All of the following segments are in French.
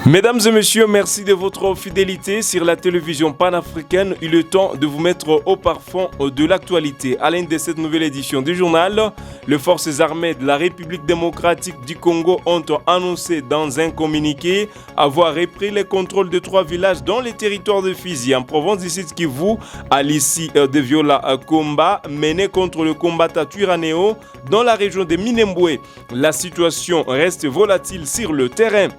Mesdames et messieurs, merci de votre fidélité sur la télévision panafricaine. Il est temps de vous mettre au parfum de l'actualité. À l'une de cette nouvelle édition du journal, les forces armées de la République démocratique du Congo ont annoncé dans un communiqué avoir repris le contrôle de 3 villages dans les territoires de Fizi, en province du Sud Kivu, à l'issue de violents combats menés contre le combattant Twirwaneho dans la région de Minembwe. La situation reste volatile sur le terrain.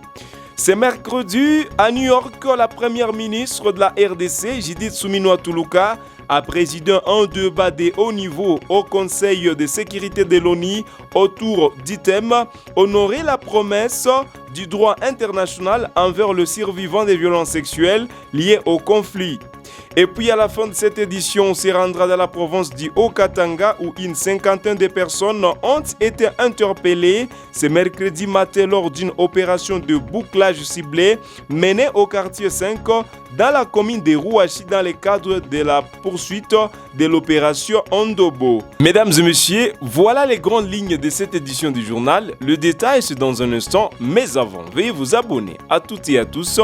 Ce mercredi, à New York, la première ministre de la RDC, Judith Suminwa Tuluka, a présidé un débat de haut niveau au Conseil de sécurité de l'ONU autour du thème « Honorer la promesse du droit international envers le survivant des violences sexuelles liées au conflit ». Et puis à la fin de cette édition, on se rendra dans la province du Haut-Katanga où une cinquantaine de personnes ont été interpellées ce mercredi matin lors d'une opération de bouclage ciblé menée au quartier 5 dans la commune de Rouachi dans le cadre de la poursuite de l'opération Ondobo. Mesdames et messieurs, voilà les grandes lignes de cette édition du journal. Le détail c'est dans un instant, mais avant, veuillez vous abonner à toutes et à tous.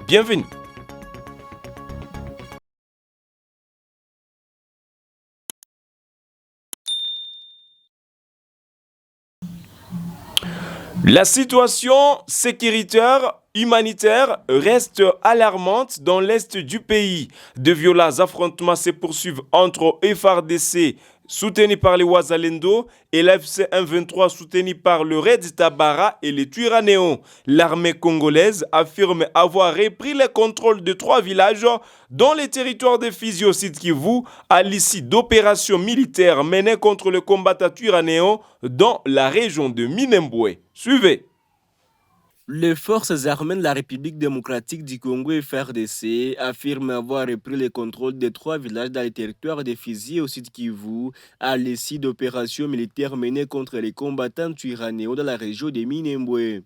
Bienvenue. La situation sécuritaire humanitaire reste alarmante dans l'est du pays. De violents affrontements se poursuivent entre FARDC soutenu par les Wazalendo et l'AFC M23 soutenu par le Red Tabara et les Twirwaneho. L'armée congolaise affirme avoir repris le contrôle de 3 villages dans les territoires de Fizi au Sud Kivu à l'issue d'opérations militaires menées contre le combattant Twirwaneho dans la région de Minembwe. Suivez. Les forces armées de la République démocratique du Congo FARDC affirment avoir repris le contrôle de 3 villages dans les territoires de Fizi au Sud Kivu à l'issue d'opérations militaires menées contre les combattants Twirwaneho dans la région de Minembwe.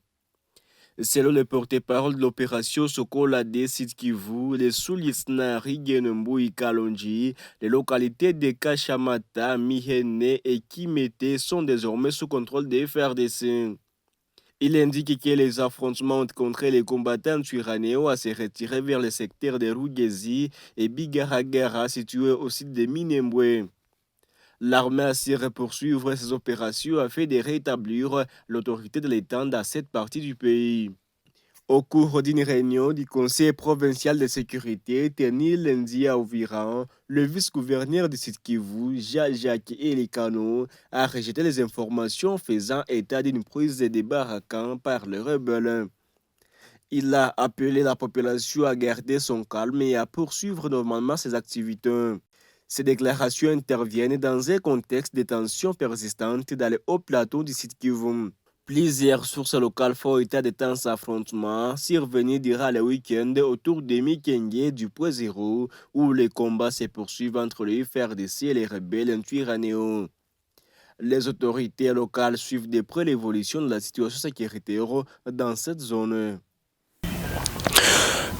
Selon le porte-parole de l'opération Sokolade Sud Kivu, les Soulisna, Rigenembu et Kalonji, les localités de Kachamata, Mihene et Kimete sont désormais sous contrôle des FARDC. Il indique que les affrontements ont contraint les combattants Twirwaneho à se retirer vers le secteur de Rugezi et Bigaragara situés au site de Minembwe. L'armée assure poursuivre ses opérations afin de rétablir l'autorité de l'État dans cette partie du pays. Au cours d'une réunion du Conseil provincial de sécurité tenue lundi à Uvira, le vice-gouverneur de Sud Kivu, Jacques Elikano, a rejeté les informations faisant état d'une prise de débarquement par les rebelles. Il a appelé la population à garder son calme et à poursuivre normalement ses activités. Ces déclarations interviennent dans un contexte de tensions persistantes dans le haut plateau du Sud Kivu. Plusieurs sources locales font état de temps affrontements survenus durant le week-end autour de Mikenge du Point Zéro où les combats se poursuivent entre les FARDC et les rebelles Twirwaneho. Les autorités locales suivent de près l'évolution de la situation sécuritaire dans cette zone.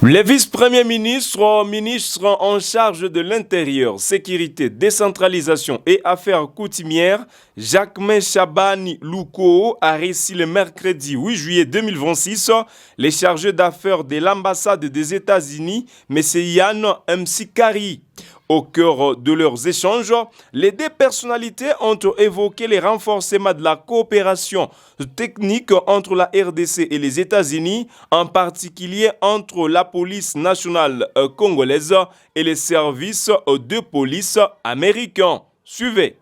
Le vice-premier ministre, ministre en charge de l'Intérieur, Sécurité, Décentralisation et Affaires coutumières, Jacquemain Chabani Louko, a reçu le mercredi 8 juillet 2026 les chargés d'affaires de l'ambassade des États-Unis, M. Yann Msikari. Au cœur de leurs échanges, les 2 personnalités ont évoqué les renforcements de la coopération technique entre la RDC et les États-Unis, en particulier entre la police nationale congolaise et les services de police américains. Suivez.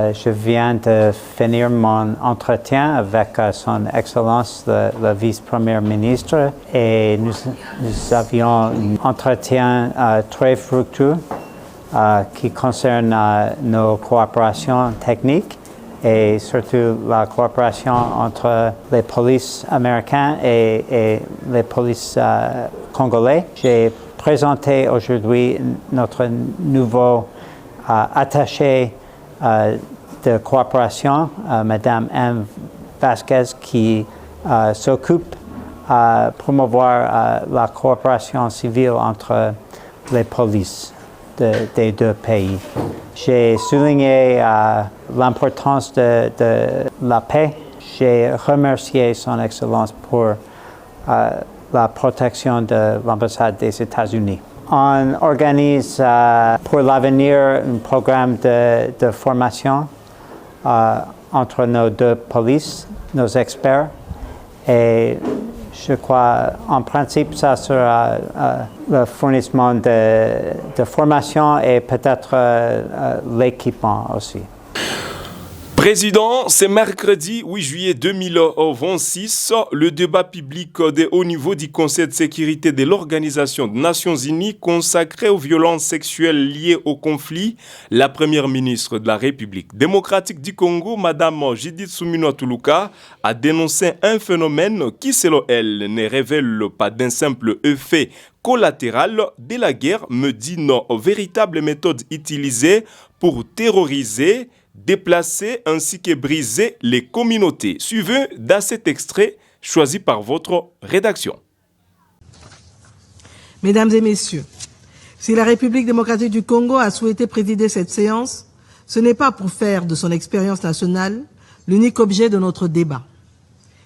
Je viens de finir mon entretien avec son Excellence le vice-premier ministre et nous avions un entretien très fructueux qui concerne nos coopérations techniques et surtout la coopération entre les polices américaines et les polices congolais. J'ai présenté aujourd'hui notre nouveau attaché de coopération, Madame M. Vasquez, qui s'occupe de promouvoir la coopération civile entre les polices des 2 pays. J'ai souligné l'importance de la paix. J'ai remercié Son Excellence pour la protection de l'ambassade des États-Unis. On organise pour l'avenir un programme de formation entre nos deux polices, nos experts, et je crois, en principe, ça sera le fournissement de formation et peut-être l'équipement aussi. Président, c'est mercredi 8 juillet 2026, le débat public de haut niveau du Conseil de sécurité de l'Organisation des Nations Unies consacré aux violences sexuelles liées au conflit. La première ministre de la République démocratique du Congo, Madame Judith Suminwa Tuluka, a dénoncé un phénomène qui, selon elle, ne révèle pas d'un simple effet collatéral de la guerre, mais d'une véritable méthode utilisée pour terroriser, déplacer ainsi que briser les communautés. Suivez dans cet extrait choisi par votre rédaction. Mesdames et messieurs, si la République démocratique du Congo a souhaité présider cette séance, ce n'est pas pour faire de son expérience nationale l'unique objet de notre débat.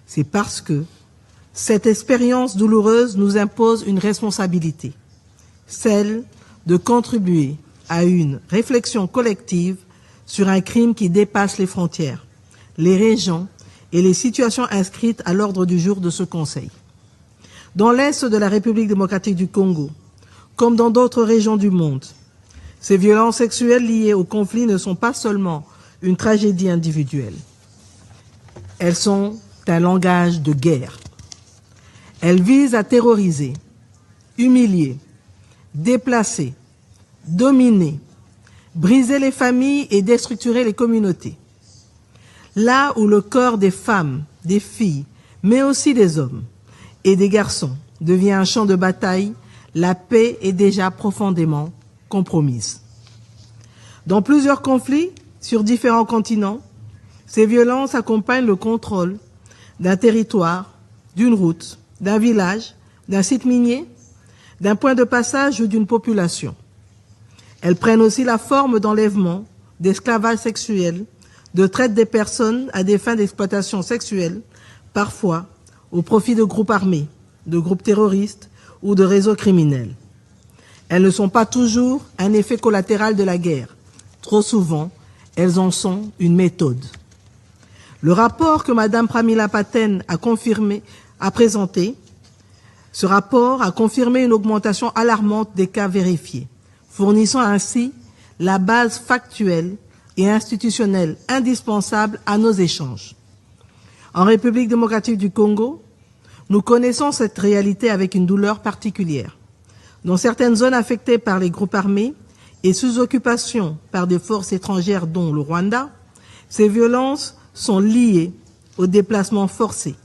C'est parce que cette expérience douloureuse nous impose une responsabilité, celle de contribuer à une réflexion collective sur un crime qui dépasse les frontières, les régions et les situations inscrites à l'ordre du jour de ce Conseil. Dans l'Est de la République démocratique du Congo, comme dans d'autres régions du monde, ces violences sexuelles liées au conflit ne sont pas seulement une tragédie individuelle. Elles sont un langage de guerre. Elles visent à terroriser, humilier, déplacer, dominer, briser les familles et déstructurer les communautés. Là où le corps des femmes, des filles, mais aussi des hommes et des garçons devient un champ de bataille, la paix est déjà profondément compromise. Dans plusieurs conflits sur différents continents, ces violences accompagnent le contrôle d'un territoire, d'une route, d'un village, d'un site minier, d'un point de passage ou d'une population. Elles prennent aussi la forme d'enlèvement, d'esclavage sexuel, de traite des personnes à des fins d'exploitation sexuelle, parfois au profit de groupes armés, de groupes terroristes ou de réseaux criminels. Elles ne sont pas toujours un effet collatéral de la guerre. Trop souvent, elles en sont une méthode. Le rapport que Mme Pramila Patten a présenté, ce rapport a confirmé une augmentation alarmante des cas vérifiés, fournissant ainsi la base factuelle et institutionnelle indispensable à nos échanges. En République démocratique du Congo, nous connaissons cette réalité avec une douleur particulière. Dans certaines zones affectées par les groupes armés et sous occupation par des forces étrangères dont le Rwanda, ces violences sont liées aux déplacements forcés,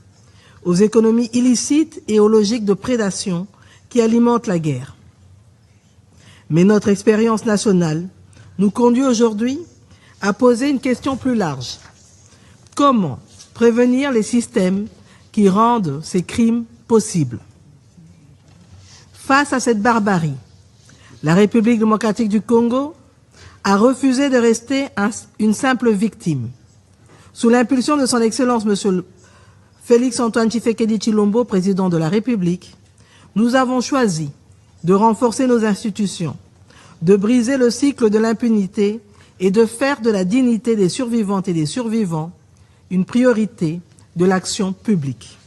aux économies illicites et aux logiques de prédation qui alimentent la guerre. Mais notre expérience nationale nous conduit aujourd'hui à poser une question plus large. Comment prévenir les systèmes qui rendent ces crimes possibles? Face à cette barbarie, la République démocratique du Congo a refusé de rester une simple victime. Sous l'impulsion de son Excellence M. Félix-Antoine Tshisekedi Tshilombo, président de la République, nous avons choisi de renforcer nos institutions, de briser le cycle de l'impunité et de faire de la dignité des survivantes et des survivants une priorité de l'action publique.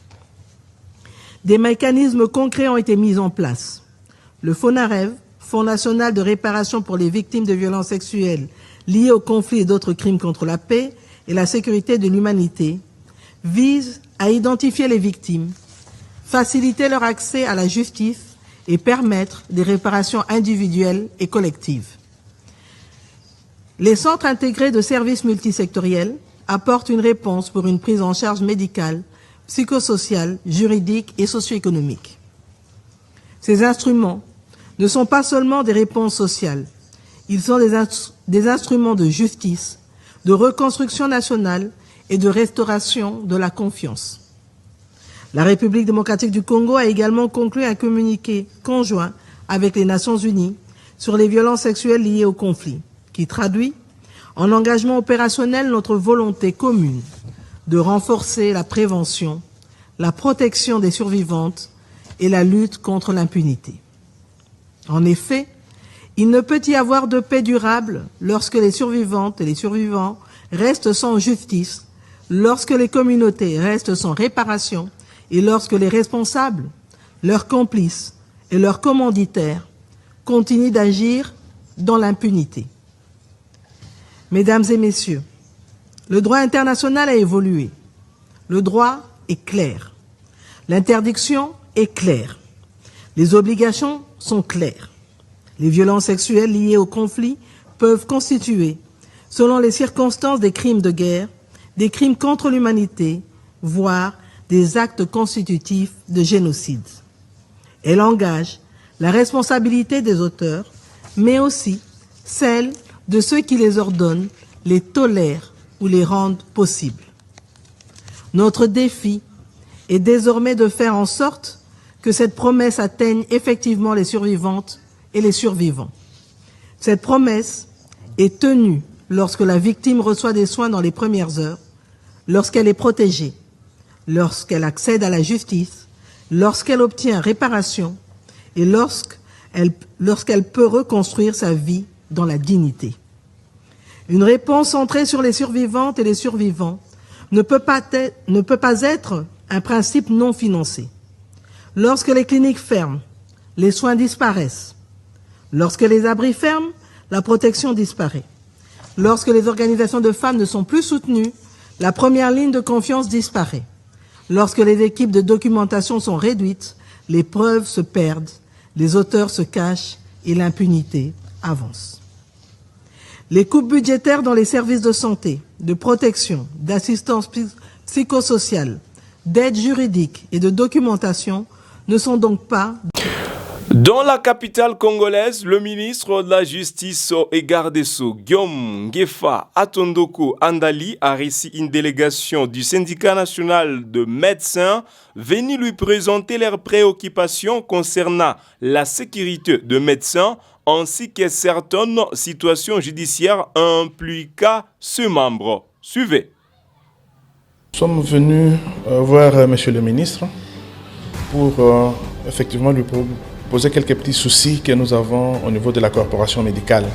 Des mécanismes concrets ont été mis en place. Le FONAREV, Fonds national de réparation pour les victimes de violences sexuelles liées au conflit et d'autres crimes contre la paix et la sécurité de l'humanité, vise à identifier les victimes, faciliter leur accès à la justice et permettre des réparations individuelles et collectives. Les centres intégrés de services multisectoriels apportent une réponse pour une prise en charge médicale, psychosociale, juridique et socio-économique. Ces instruments ne sont pas seulement des réponses sociales, ils sont des instruments de justice, de reconstruction nationale et de restauration de la confiance. La République démocratique du Congo a également conclu un communiqué conjoint avec les Nations Unies sur les violences sexuelles liées au conflit, qui traduit en engagement opérationnel notre volonté commune de renforcer la prévention, la protection des survivantes et la lutte contre l'impunité. En effet, il ne peut y avoir de paix durable lorsque les survivantes et les survivants restent sans justice, lorsque les communautés restent sans réparation et lorsque les responsables, leurs complices et leurs commanditaires continuent d'agir dans l'impunité. Mesdames et messieurs, le droit international a évolué. Le droit est clair. L'interdiction est claire. Les obligations sont claires. Les violences sexuelles liées au conflit peuvent constituer, selon les circonstances, des crimes de guerre, des crimes contre l'humanité, voire des actes constitutifs de génocide. Elle engage la responsabilité des auteurs, mais aussi celle de ceux qui les ordonnent, les tolèrent ou les rendent possibles. Notre défi est désormais de faire en sorte que cette promesse atteigne effectivement les survivantes et les survivants. Cette promesse est tenue lorsque la victime reçoit des soins dans les premières heures, lorsqu'elle est protégée, lorsqu'elle accède à la justice, lorsqu'elle obtient réparation et lorsqu'elle peut reconstruire sa vie dans la dignité. Une réponse centrée sur les survivantes et les survivants ne peut pas être un principe non financé. Lorsque les cliniques ferment, les soins disparaissent. Lorsque les abris ferment, la protection disparaît. Lorsque les organisations de femmes ne sont plus soutenues, la première ligne de confiance disparaît. Lorsque les équipes de documentation sont réduites, les preuves se perdent, les auteurs se cachent et l'impunité avance. Les coupes budgétaires dans les services de santé, de protection, d'assistance psychosociale, d'aide juridique et de documentation ne sont donc pas... Dans la capitale congolaise, le ministre de la Justice et garde des Sceaux, Guillaume Ngefa Atondoko Andali, a reçu une délégation du syndicat national de médecins venue lui présenter leurs préoccupations concernant la sécurité de médecins ainsi que certaines situations judiciaires impliquant ce membre. Suivez. Nous sommes venus voir Monsieur le ministre pour effectivement lui poser quelques petits soucis que nous avons au niveau de la corporation médicale.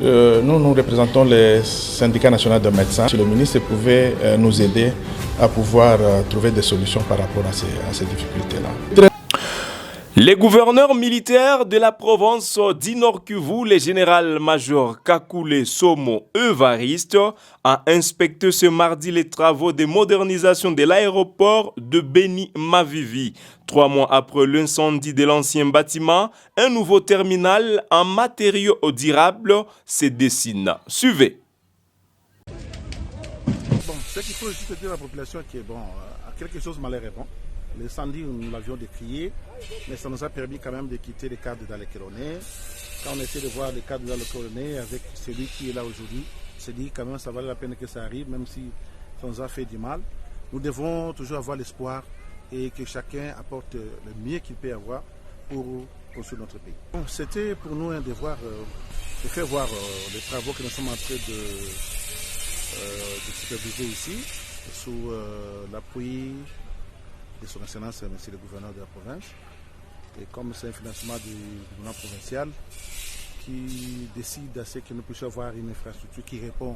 Nous représentons le syndicat national de médecins. Monsieur le ministre pouvait nous aider à pouvoir trouver des solutions par rapport à ces difficultés-là. Les gouverneurs militaires de la province du Nord Kivu, le général-major Kakule Somo Evariste, a inspecté ce mardi les travaux de modernisation de l'aéroport de Beni Mavivi. 3 mois après l'incendie de l'ancien bâtiment, un nouveau terminal en matériaux durables se dessine. Suivez. Bon, ce qu'il faut juste dire à la population qui est bon, à quelque chose malheur est bon. L'incendie, nous l'avions décrié, mais ça nous a permis quand même de quitter les cadres dans les Kéronais. Quand on essaie de voir les cadres dans les Kéronais avec celui qui est là aujourd'hui, on s'est dit quand même ça valait la peine que ça arrive, même si ça nous a fait du mal. Nous devons toujours avoir l'espoir et que chacun apporte le mieux qu'il peut avoir pour construire notre pays. Bon, c'était pour nous un devoir de faire voir les travaux que nous sommes en train de superviser ici, sous l'appui de son excellence, monsieur le gouverneur de la province. Et comme c'est un financement du gouvernement provincial qui décide à ce que nous puissions avoir une infrastructure qui répond.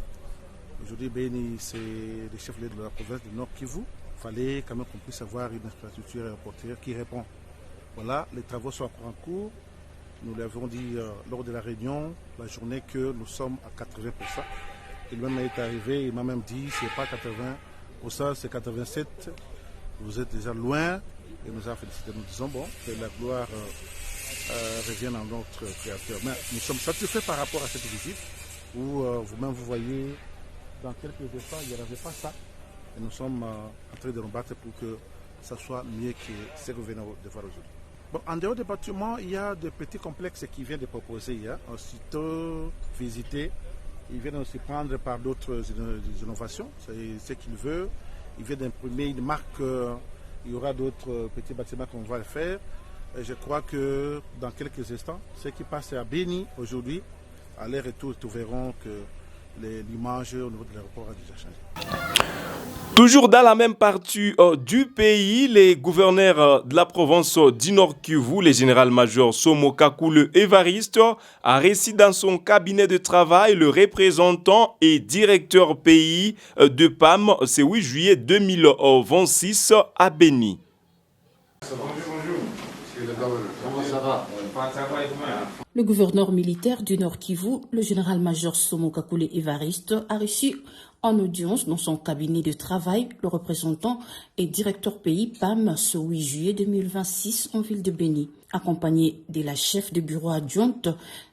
Aujourd'hui, Beni, c'est le chef de la province du Nord Kivu. Il fallait quand même qu'on puisse avoir une infrastructure aéroportuaire qui répond. Voilà, les travaux sont encore en cours. Nous l'avons dit lors de la réunion, la journée, que nous sommes à 80%. Il est arrivé, il m'a même dit, ce n'est pas 80%, c'est 87%. Vous êtes déjà loin et nous avons félicité. Nous disons bon, que la gloire revienne à notre Créateur. Mais nous sommes satisfaits par rapport à cette visite où vous-même vous voyez dans quelques instants, il n'y avait pas ça. Et nous sommes en train de nous battre pour que ça soit mieux que ce que vous venez de voir aujourd'hui. Bon, en dehors des bâtiments, il y a des petits complexes qui viennent de proposer. Aussitôt visiter, ils viennent aussi prendre par d'autres innovations. C'est ce qu'ils veulent. Il vient d'imprimer une marque, il y aura d'autres petits bâtiments qu'on va faire. Et je crois que dans quelques instants, ceux qui passent à Beni aujourd'hui, à leur retour, nous verrons que l'image au niveau de l'aéroport a déjà changé. Toujours dans la même partie du pays, les gouverneurs de la province du Nord Kivu, le général-major Somo Kakule Evariste, a reçu dans son cabinet de travail le représentant et directeur pays de PAM ce 8 juillet 2026 à Beni. Le gouverneur militaire du Nord Kivu, le général-major Somo Kakule Evariste, a reçu en audience dans son cabinet de travail le représentant et directeur pays PAM ce 8 juillet 2026 en ville de Beni. Accompagné de la chef de bureau adjointe,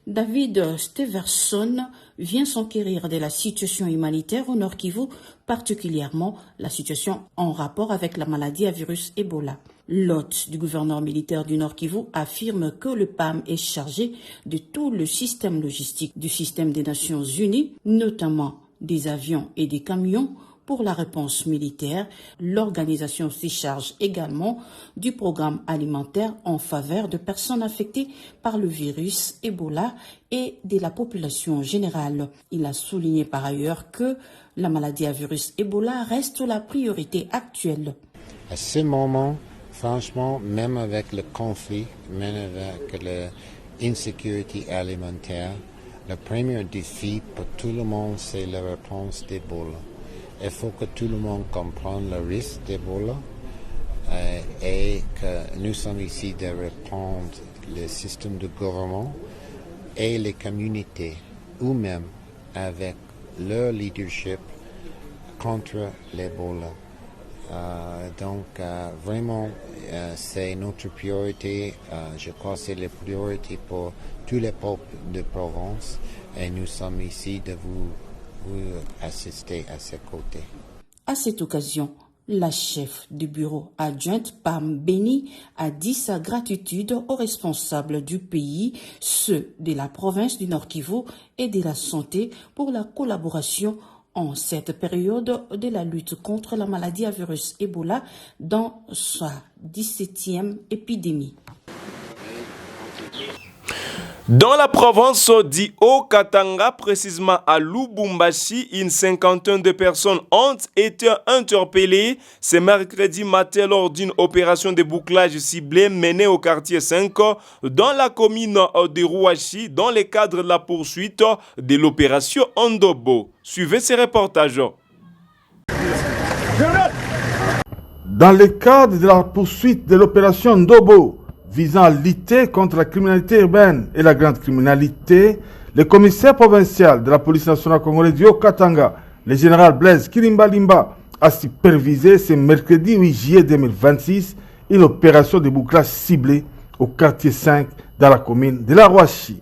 David Steverson vient s'enquérir de la situation humanitaire au Nord Kivu, particulièrement la situation en rapport avec la maladie à virus Ebola. L'hôte du gouverneur militaire du Nord Kivu affirme que le PAM est chargé de tout le système logistique du système des Nations Unies, notamment des avions et des camions pour la réponse militaire. L'organisation se charge également du programme alimentaire en faveur de personnes affectées par le virus Ebola et de la population générale. Il a souligné par ailleurs que la maladie à virus Ebola reste la priorité actuelle. À ce moment, franchement, même avec le conflit, même avec l'insécurité alimentaire, le premier défi pour tout le monde, c'est la réponse d'Ebola. Il faut que tout le monde comprenne le risque d'Ebola et que nous sommes ici de répondre le système de gouvernement et les communautés, ou même avec leur leadership contre l'Ebola. Vraiment, c'est notre priorité. Je crois que c'est la priorité pour tous les peuples de Provence et nous sommes ici de vous assister à ses côtés. À cette occasion, la chef du bureau adjointe PAM Beni a dit sa gratitude aux responsables du pays, ceux de la province du Nord Kivu et de la santé pour la collaboration en cette période de la lutte contre la maladie à virus Ebola dans sa 17e épidémie. Dans la province du Haut-Katanga, précisément à Lubumbashi, une cinquantaine de personnes ont été interpellées ce mercredi matin lors d'une opération de bouclage ciblée menée au quartier 5 dans la commune de Rouachi dans le cadre de la poursuite de l'opération Ondobo. Suivez ces reportages. Dans le cadre de la poursuite de l'opération Ndobo, visant à lutter contre la criminalité urbaine et la grande criminalité, le commissaire provincial de la police nationale congolaise du Haut-Katanga, le général Blaise Kilimbalimba, a supervisé ce mercredi 8 juillet 2026 une opération de bouclage ciblée au quartier 5 dans la commune de la Rouachi.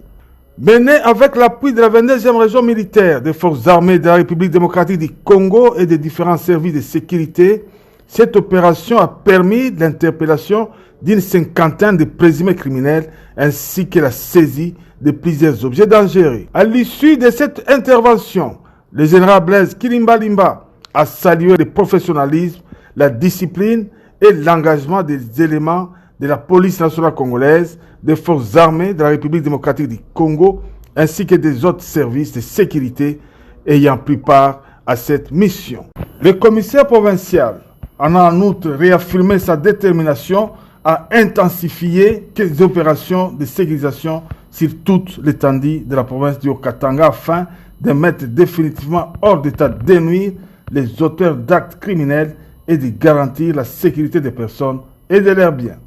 Menée avec l'appui de la 22e région militaire des forces armées de la République démocratique du Congo et des différents services de sécurité, cette opération a permis l'interpellation d'une cinquantaine de présumés criminels ainsi que la saisie de plusieurs objets dangereux. À l'issue de cette intervention, le général Blaise Kilimbalimba a salué le professionnalisme, la discipline et l'engagement des éléments de la police nationale congolaise, des forces armées de la République démocratique du Congo ainsi que des autres services de sécurité ayant pris part à cette mission. Le commissaire provincial en outre réaffirmé sa détermination à intensifier les opérations de sécurisation sur toute l'étendue de la province du Haut-Katanga afin de mettre définitivement hors d'état de nuire les auteurs d'actes criminels et de garantir la sécurité des personnes et de leurs biens.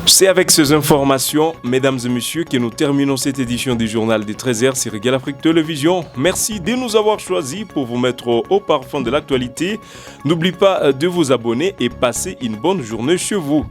C'est avec ces informations, mesdames et messieurs, que nous terminons cette édition du journal des 13h sur Égal Afrique Télévision. Merci de nous avoir choisis pour vous mettre au parfum de l'actualité. N'oubliez pas de vous abonner et passer une bonne journée chez vous.